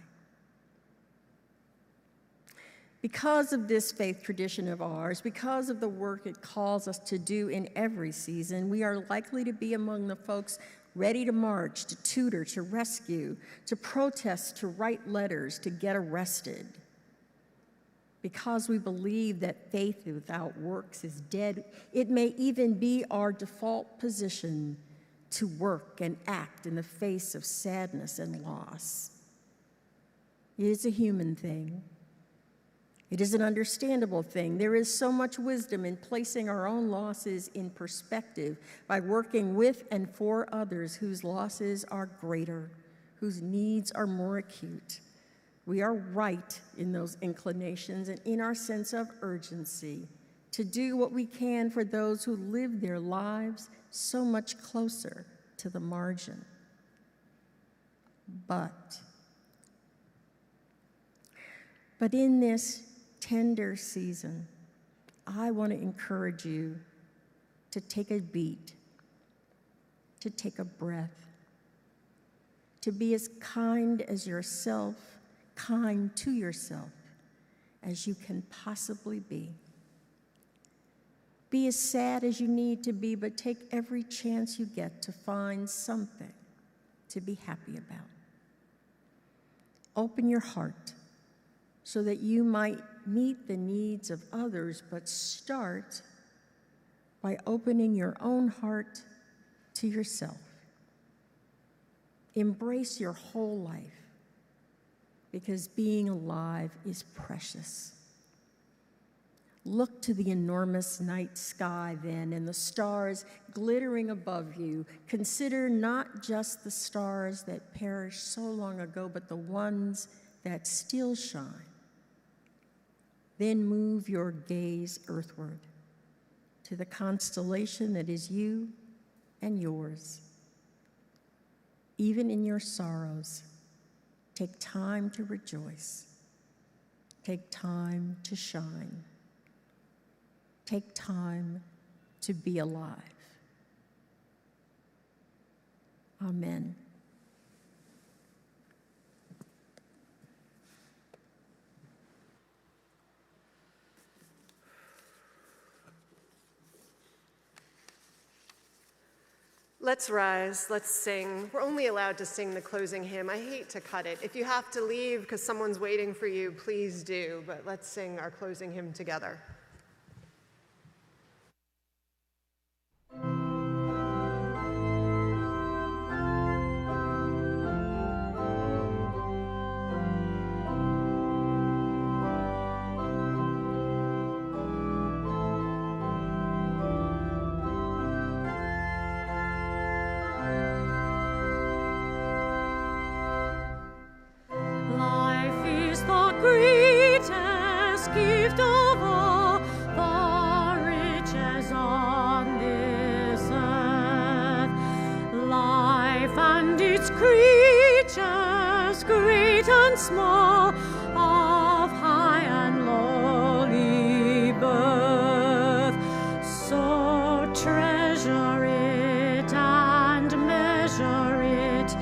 Because of this faith tradition of ours, because of the work it calls us to do in every season, we are likely to be among the folks ready to march, to tutor, to rescue, to protest, to write letters, to get arrested. Because we believe that faith without works is dead, it may even be our default position to work and act in the face of sadness and loss. It is a human thing, It is an understandable thing. There is so much wisdom in placing our own losses in perspective by working with and for others whose losses are greater, whose needs are more acute. We are right in those inclinations and in our sense of urgency to do what we can for those who live their lives so much closer to the margin. But in this tender season, I want to encourage you to take a beat, to take a breath, to be as kind to yourself as you can possibly be. Be as sad as you need to be, but take every chance you get to find something to be happy about. Open your heart so that you might meet the needs of others, but start by opening your own heart to yourself. Embrace your whole life, because being alive is precious. Look to the enormous night sky then and the stars glittering above you. Consider not just the stars that perished so long ago, but the ones that still shine. Then move your gaze earthward to the constellation that is you and yours. Even in your sorrows, take time to rejoice. Take time to shine. Take time to be alive. Amen. Let's rise, let's sing. We're only allowed to sing the closing hymn. I hate to cut it. If you have to leave because someone's waiting for you, please do, but let's sing our closing hymn together. Life is the greatest gift of all, the riches on this earth. Life and its creatures, great and small, of high and lowly birth. So treasure it and measure it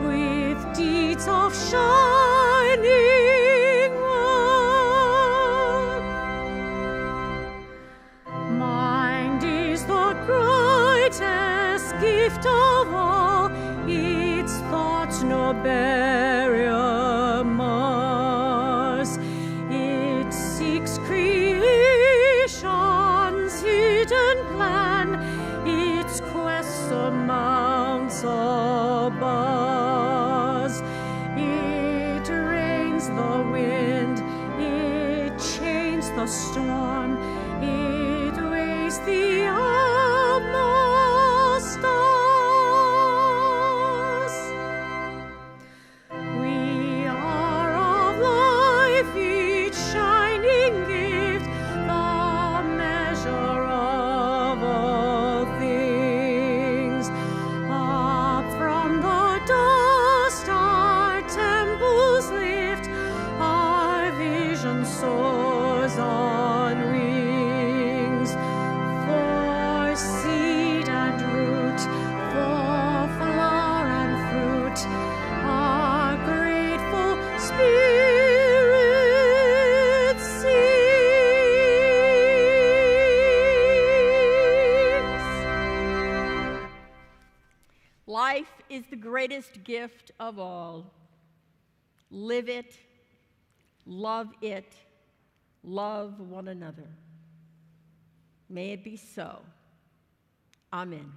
with deeds of shining worth. Mind is the greatest gift of all, its thoughts no barrier mars. It seeks creation's hidden plan, its quest surmounts all bars. It rains the wind, it chains the storm, it weighs the utmost stars. We are of life, each shining gift, the measure of all things. Up from the dust our temples lift, our vision soars on wings. For seed and root, for flower and fruit, our grateful spirit sings. Life is the greatest gift of all. Live it, love one another. May it be so. Amen.